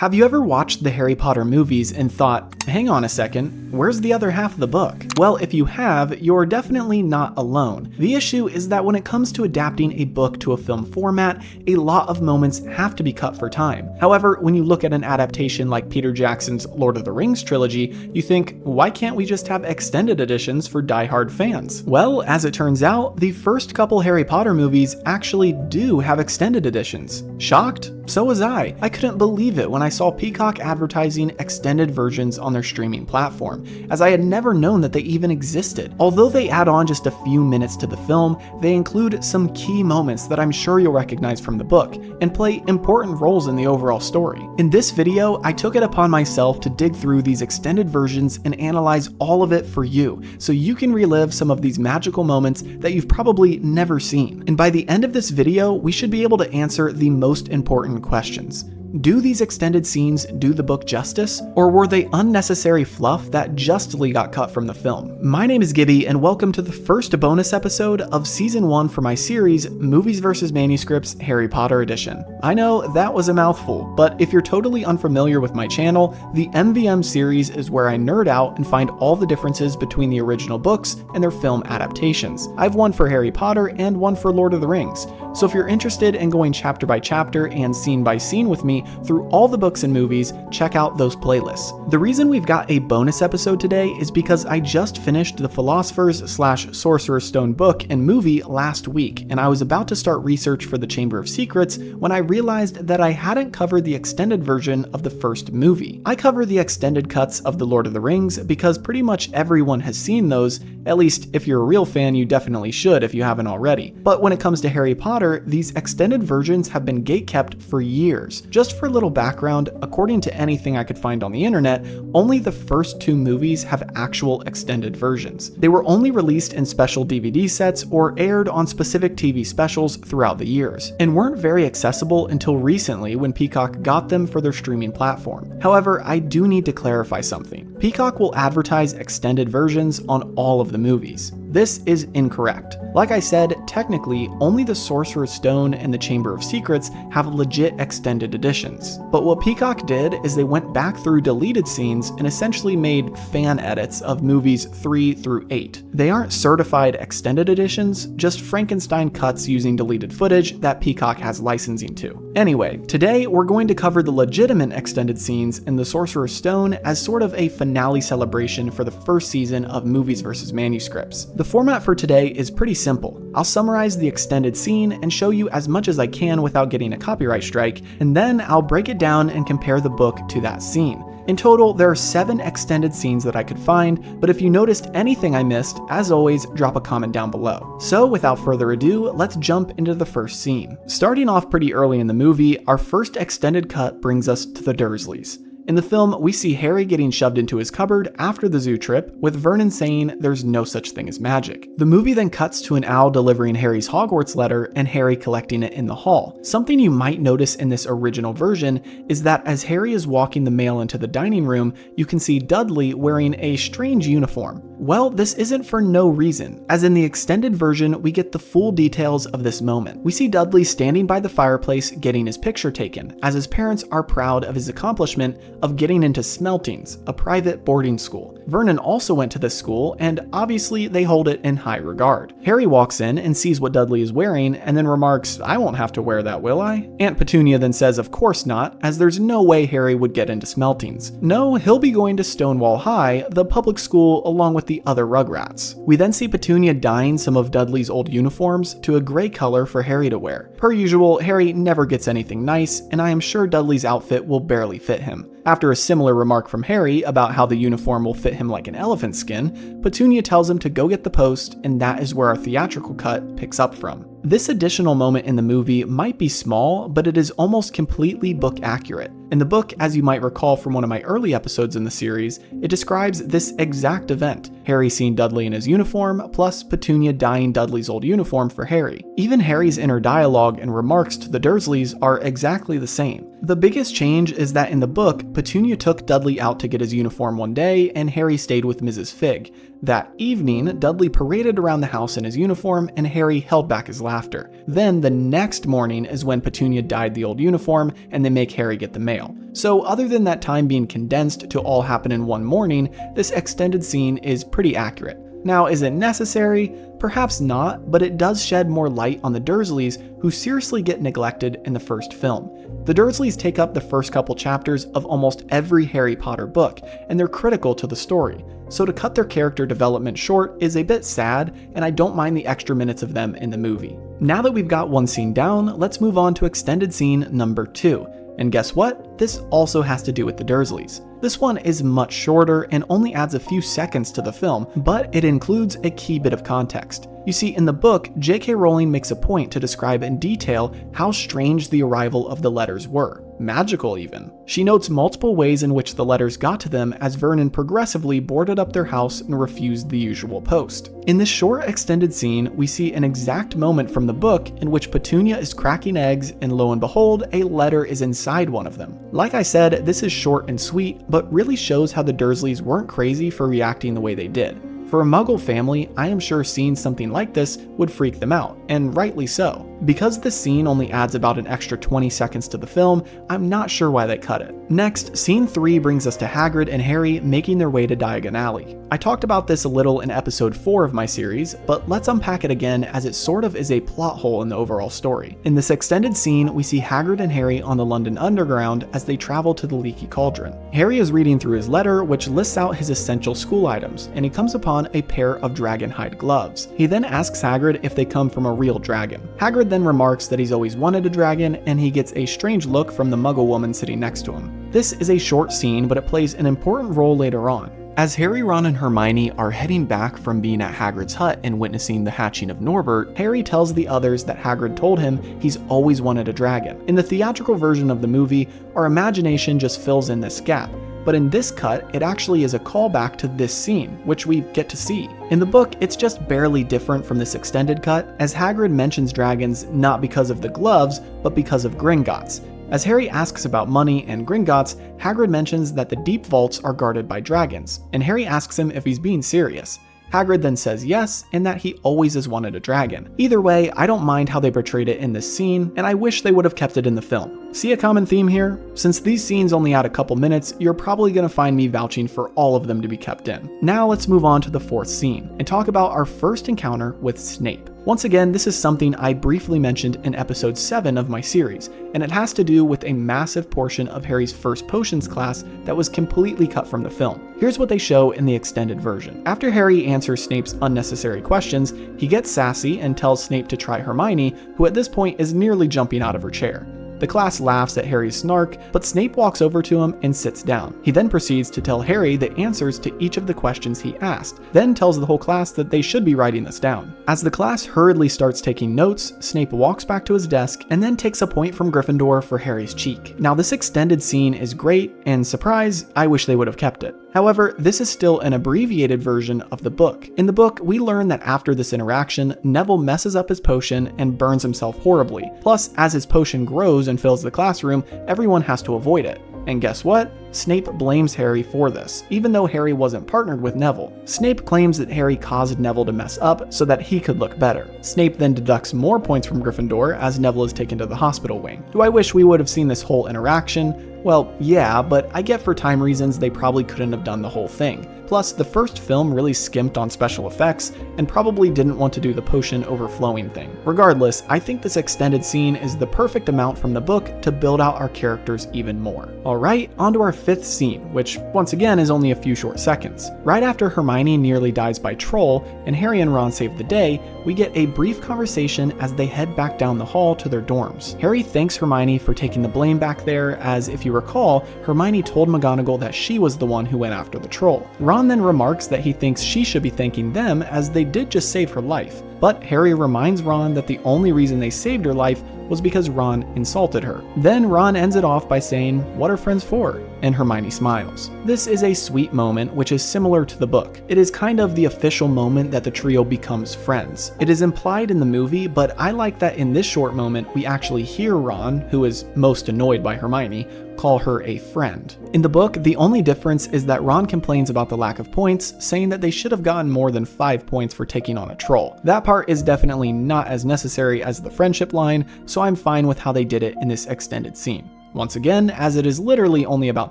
Have you ever watched the Harry Potter movies and thought, hang on a second, where's the other half of the book? Well, if you have, you're definitely not alone. The issue is that when it comes to adapting a book to a film format, a lot of moments have to be cut for time. However, when you look at an adaptation like Peter Jackson's Lord of the Rings trilogy, you think, why can't we just have extended editions for die-hard fans? Well, as it turns out, the first couple Harry Potter movies actually do have extended editions. Shocked? So was I. I couldn't believe it when I saw Peacock advertising extended versions on their streaming platform, as I had never known that they even existed. Although they add on just a few minutes to the film, they include some key moments that I'm sure you'll recognize from the book, and play important roles in the overall story. In this video, I took it upon myself to dig through these extended versions and analyze all of it for you, so you can relive some of these magical moments that you've probably never seen. And by the end of this video, we should be able to answer the most important questions. Do these extended scenes do the book justice, or were they unnecessary fluff that justly got cut from the film? My name is Gibby, and welcome to the first bonus episode of Season 1 for my series, Movies vs. Manuscripts Harry Potter Edition. I know that was a mouthful, but if you're totally unfamiliar with my channel, the MVM series is where I nerd out and find all the differences between the original books and their film adaptations. I have one for Harry Potter and one for Lord of the Rings, so if you're interested in going chapter by chapter and scene by scene with me through all the books and movies, check out those playlists. The reason we've got a bonus episode today is because I just finished the Philosopher's / Sorcerer's Stone book and movie last week, and I was about to start research for the Chamber of Secrets when I realized that I hadn't covered the extended version of the first movie. I cover the extended cuts of The Lord of the Rings because pretty much everyone has seen those, at least if you're a real fan you definitely should if you haven't already. But when it comes to Harry Potter, these extended versions have been gatekept for years. Just for a little background, according to anything I could find on the internet, only the first two movies have actual extended versions. They were only released in special DVD sets or aired on specific TV specials throughout the years, and weren't very accessible until recently when Peacock got them for their streaming platform. However, I do need to clarify something. Peacock will advertise extended versions on all of the movies. This is incorrect. Like I said, technically, only the Sorcerer's Stone and the Chamber of Secrets have legit extended editions. But what Peacock did is they went back through deleted scenes and essentially made fan edits of movies 3 through 8. They aren't certified extended editions, just Frankenstein cuts using deleted footage that Peacock has licensing to. Anyway, today we're going to cover the legitimate extended scenes in the Sorcerer's Stone as sort of a finale celebration for the first season of Movies vs. Manuscripts. The format for today is pretty simple. I'll summarize the extended scene and show you as much as I can without getting a copyright strike, and then I'll break it down and compare the book to that scene. In total, there are 7 extended scenes that I could find, but if you noticed anything I missed, as always, drop a comment down below. So without further ado, let's jump into the first scene. Starting off pretty early in the movie, our first extended cut brings us to the Dursleys. In the film, we see Harry getting shoved into his cupboard after the zoo trip, with Vernon saying there's no such thing as magic. The movie then cuts to an owl delivering Harry's Hogwarts letter and Harry collecting it in the hall. Something you might notice in this original version is that as Harry is walking the mail into the dining room, you can see Dudley wearing a strange uniform. Well, this isn't for no reason, as in the extended version, we get the full details of this moment. We see Dudley standing by the fireplace getting his picture taken, as his parents are proud of his accomplishment of getting into Smeltings, a private boarding school. Vernon also went to this school, and obviously they hold it in high regard. Harry walks in and sees what Dudley is wearing, and then remarks, "I won't have to wear that, will I?" Aunt Petunia then says of course not, as there's no way Harry would get into Smeltings. No, he'll be going to Stonewall High, the public school, along with the other Rugrats. We then see Petunia dyeing some of Dudley's old uniforms to a gray color for Harry to wear. Per usual, Harry never gets anything nice, and I am sure Dudley's outfit will barely fit him. After a similar remark from Harry about how the uniform will fit him like an elephant skin, Petunia tells him to go get the post, and that is where our theatrical cut picks up from. This additional moment in the movie might be small, but it is almost completely book accurate. In the book, as you might recall from one of my early episodes in the series, it describes this exact event. Harry seeing Dudley in his uniform, plus Petunia dyeing Dudley's old uniform for Harry. Even Harry's inner dialogue and remarks to the Dursleys are exactly the same. The biggest change is that in the book, Petunia took Dudley out to get his uniform one day, and Harry stayed with Mrs. Fig. That evening, Dudley paraded around the house in his uniform and Harry held back his laughter. Then the next morning is when Petunia dyed the old uniform and they make Harry get the mail. So other than that time being condensed to all happen in one morning, this extended scene is pretty accurate. Now, is it necessary? Perhaps not, but it does shed more light on the Dursleys, who seriously get neglected in the first film. The Dursleys take up the first couple chapters of almost every Harry Potter book, and they're critical to the story. So to cut their character development short is a bit sad, and I don't mind the extra minutes of them in the movie. Now that we've got one scene down, let's move on to extended scene number 2. And guess what? This also has to do with the Dursleys. This one is much shorter and only adds a few seconds to the film, but it includes a key bit of context. You see, in the book, J.K. Rowling makes a point to describe in detail how strange the arrival of the letters were. Magical, even. She notes multiple ways in which the letters got to them as Vernon progressively boarded up their house and refused the usual post. In this short extended scene, we see an exact moment from the book in which Petunia is cracking eggs and lo and behold, a letter is inside one of them. Like I said, this is short and sweet, but really shows how the Dursleys weren't crazy for reacting the way they did. For a Muggle family, I am sure seeing something like this would freak them out, and rightly so. Because this scene only adds about an extra 20 seconds to the film, I'm not sure why they cut it. Next, scene 3 brings us to Hagrid and Harry making their way to Diagon Alley. I talked about this a little in episode 4 of my series, but let's unpack it again as it sort of is a plot hole in the overall story. In this extended scene, we see Hagrid and Harry on the London Underground as they travel to the Leaky Cauldron. Harry is reading through his letter, which lists out his essential school items, and he comes upon a pair of dragon hide gloves. He then asks Hagrid if they come from a real dragon. Hagrid then remarks that he's always wanted a dragon, and he gets a strange look from the Muggle woman sitting next to him. This is a short scene, but it plays an important role later on. As Harry, Ron, and Hermione are heading back from being at Hagrid's hut and witnessing the hatching of Norbert, Harry tells the others that Hagrid told him he's always wanted a dragon. In the theatrical version of the movie, our imagination just fills in this gap. But in this cut, it actually is a callback to this scene, which we get to see. In the book, it's just barely different from this extended cut, as Hagrid mentions dragons not because of the gloves, but because of Gringotts. As Harry asks about money and Gringotts, Hagrid mentions that the deep vaults are guarded by dragons, and Harry asks him if he's being serious. Hagrid then says yes, and that he always has wanted a dragon. Either way, I don't mind how they portrayed it in this scene, and I wish they would have kept it in the film. See a common theme here? Since these scenes only add a couple minutes, you're probably going to find me vouching for all of them to be kept in. Now let's move on to the 4th scene, and talk about our first encounter with Snape. Once again, this is something I briefly mentioned in episode 7 of my series, and it has to do with a massive portion of Harry's first potions class that was completely cut from the film. Here's what they show in the extended version. After Harry answers Snape's unnecessary questions, he gets sassy and tells Snape to try Hermione, who at this point is nearly jumping out of her chair. The class laughs at Harry's snark, but Snape walks over to him and sits down. He then proceeds to tell Harry the answers to each of the questions he asked, then tells the whole class that they should be writing this down. As the class hurriedly starts taking notes, Snape walks back to his desk and then takes a point from Gryffindor for Harry's cheek. Now this extended scene is great, and surprise, I wish they would have kept it. However, this is still an abbreviated version of the book. In the book, we learn that after this interaction, Neville messes up his potion and burns himself horribly. Plus, as his potion grows and fills the classroom, everyone has to avoid it. And guess what? Snape blames Harry for this, even though Harry wasn't partnered with Neville. Snape claims that Harry caused Neville to mess up so that he could look better. Snape then deducts more points from Gryffindor as Neville is taken to the hospital wing. Do I wish we would have seen this whole interaction? Well, yeah, but I get for time reasons they probably couldn't have done the whole thing. Plus, the first film really skimped on special effects and probably didn't want to do the potion overflowing thing. Regardless, I think this extended scene is the perfect amount from the book to build out our characters even more. Alright, on to our 5th scene, which once again is only a few short seconds. Right after Hermione nearly dies by Troll and Harry and Ron save the day, we get a brief conversation as they head back down the hall to their dorms. Harry thanks Hermione for taking the blame back there, as if you recall, Hermione told McGonagall that she was the one who went after the troll. Ron then remarks that he thinks she should be thanking them as they did just save her life. But Harry reminds Ron that the only reason they saved her life was because Ron insulted her. Then Ron ends it off by saying, "What are friends for?" and Hermione smiles. This is a sweet moment which is similar to the book. It is kind of the official moment that the trio becomes friends. It is implied in the movie, but I like that in this short moment we actually hear Ron, who is most annoyed by Hermione, call her a friend. In the book, the only difference is that Ron complains about the lack of points, saying that they should have gotten more than 5 points for taking on a troll. That part is definitely not as necessary as the friendship line, so I'm fine with how they did it in this extended scene. Once again, as it is literally only about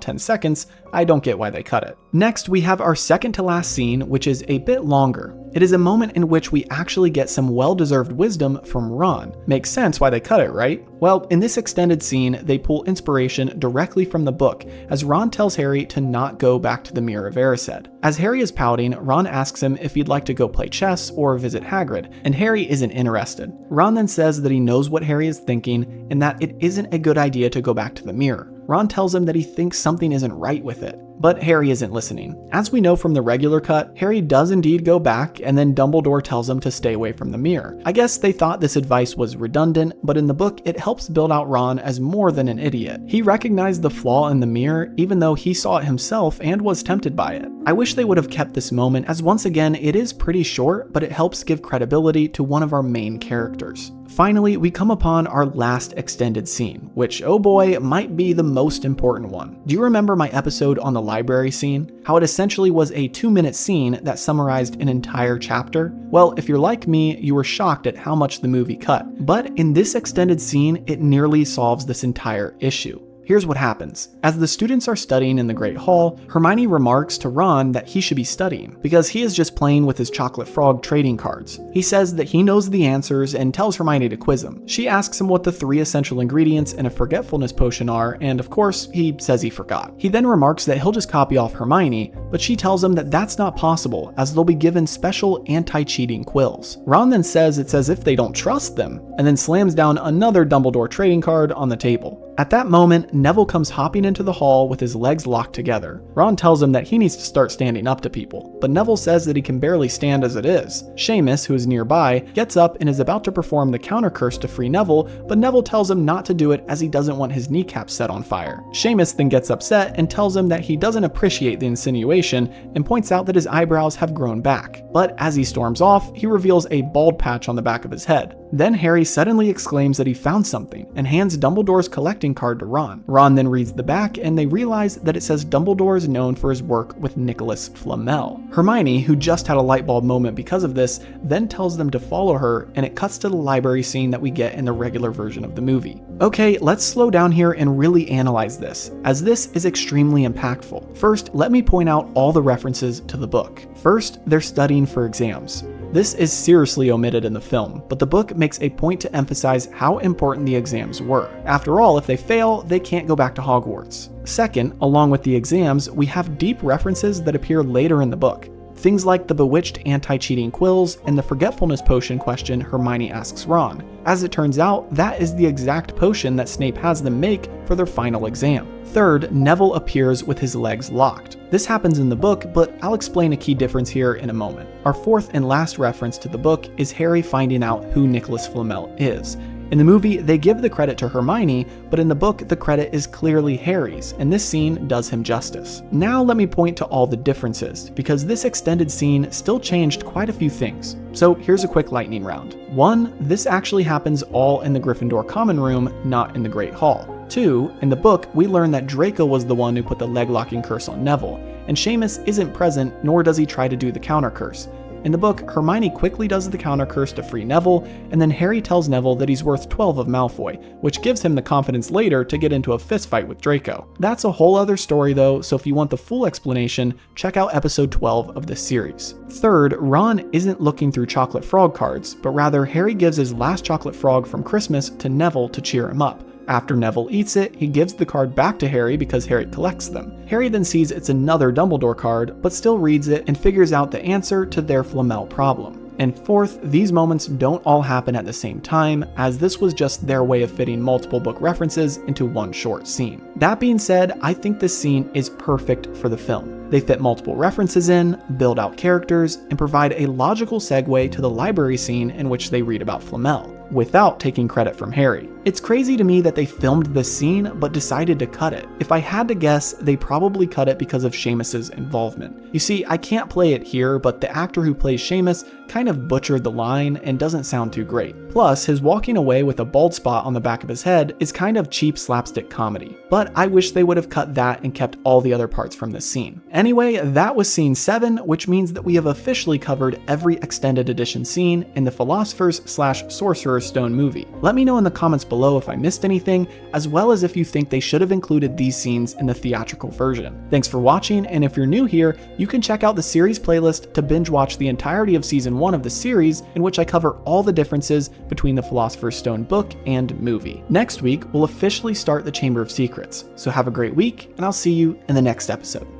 10 seconds, I don't get why they cut it. Next, we have our second to last scene, which is a bit longer. It is a moment in which we actually get some well-deserved wisdom from Ron. Makes sense why they cut it, right? Well, in this extended scene, they pull inspiration directly from the book, as Ron tells Harry to not go back to the Mirror of Erised. As Harry is pouting, Ron asks him if he'd like to go play chess or visit Hagrid, and Harry isn't interested. Ron then says that he knows what Harry is thinking, and that it isn't a good idea to go back to the mirror. Ron tells him that he thinks something isn't right with it, but Harry isn't listening. As we know from the regular cut, Harry does indeed go back, and then Dumbledore tells him to stay away from the mirror. I guess they thought this advice was redundant, but in the book it helps build out Ron as more than an idiot. He recognized the flaw in the mirror even though he saw it himself and was tempted by it. I wish they would have kept this moment, as once again it is pretty short, but it helps give credibility to one of our main characters. Finally, we come upon our last extended scene, which, oh boy, might be the most important one. Do you remember my episode on the library scene? How it essentially was a 2-minute scene that summarized an entire chapter? Well, if you're like me, you were shocked at how much the movie cut. But in this extended scene, it nearly solves this entire issue. Here's what happens. As the students are studying in the Great Hall, Hermione remarks to Ron that he should be studying, because he is just playing with his chocolate frog trading cards. He says that he knows the answers and tells Hermione to quiz him. She asks him what the 3 essential ingredients in a forgetfulness potion are, and of course, he says he forgot. He then remarks that he'll just copy off Hermione, but she tells him that that's not possible, as they'll be given special anti-cheating quills. Ron then says it's as if they don't trust them, and then slams down another Dumbledore trading card on the table. At that moment, Neville comes hopping into the hall with his legs locked together. Ron tells him that he needs to start standing up to people, but Neville says that he can barely stand as it is. Seamus, who is nearby, gets up and is about to perform the counter curse to free Neville, but Neville tells him not to do it as he doesn't want his kneecap set on fire. Seamus then gets upset and tells him that he doesn't appreciate the insinuation and points out that his eyebrows have grown back. But as he storms off, he reveals a bald patch on the back of his head. Then Harry suddenly exclaims that he found something and hands Dumbledore's collecting card to Ron. Ron then reads the back and they realize that it says Dumbledore is known for his work with Nicholas Flamel. Hermione, who just had a light bulb moment because of this, then tells them to follow her, and it cuts to the library scene that we get in the regular version of the movie. Okay, let's slow down here and really analyze this, as this is extremely impactful. First, let me point out all the references to the book. First, they're studying for exams. This is seriously omitted in the film, but the book makes a point to emphasize how important the exams were. After all, if they fail, they can't go back to Hogwarts. Second, along with the exams, we have deep references that appear later in the book. Things like the bewitched anti-cheating quills and the forgetfulness potion question Hermione asks Ron. As it turns out, that is the exact potion that Snape has them make for their final exam. Third, Neville appears with his legs locked. This happens in the book, but I'll explain a key difference here in a moment. Our fourth and last reference to the book is Harry finding out who Nicholas Flamel is. In the movie, they give the credit to Hermione, but in the book, the credit is clearly Harry's, and this scene does him justice. Now let me point to all the differences, because this extended scene still changed quite a few things. So here's a quick lightning round. 1. This actually happens all in the Gryffindor common room, not in the Great Hall. 2. In the book, we learn that Draco was the one who put the leg-locking curse on Neville, and Seamus isn't present, nor does he try to do the counter curse. In the book, Hermione quickly does the counter curse to free Neville, and then Harry tells Neville that he's worth 12 of Malfoy, which gives him the confidence later to get into a fistfight with Draco. That's a whole other story though, so if you want the full explanation, check out episode 12 of this series. Third, Ron isn't looking through chocolate frog cards, but rather Harry gives his last chocolate frog from Christmas to Neville to cheer him up. After Neville eats it, he gives the card back to Harry because Harry collects them. Harry then sees it's another Dumbledore card, but still reads it and figures out the answer to their Flamel problem. And fourth, these moments don't all happen at the same time, as this was just their way of fitting multiple book references into one short scene. That being said, I think this scene is perfect for the film. They fit multiple references in, build out characters, and provide a logical segue to the library scene in which they read about Flamel, without taking credit from Harry. It's crazy to me that they filmed this scene but decided to cut it. If I had to guess, they probably cut it because of Seamus's involvement. You see, I can't play it here, but the actor who plays Seamus kind of butchered the line and doesn't sound too great. Plus, his walking away with a bald spot on the back of his head is kind of cheap slapstick comedy. But I wish they would have cut that and kept all the other parts from this scene. Anyway, that was scene 7, which means that we have officially covered every extended edition scene in the Philosopher's / Sorcerer's Stone movie. Let me know in the comments below if I missed anything, as well as if you think they should have included these scenes in the theatrical version. Thanks for watching, and if you're new here, you can check out the series playlist to binge watch the entirety of season 1 of the series, in which I cover all the differences between the Philosopher's Stone book and movie. Next week, we'll officially start the Chamber of Secrets, so have a great week, and I'll see you in the next episode.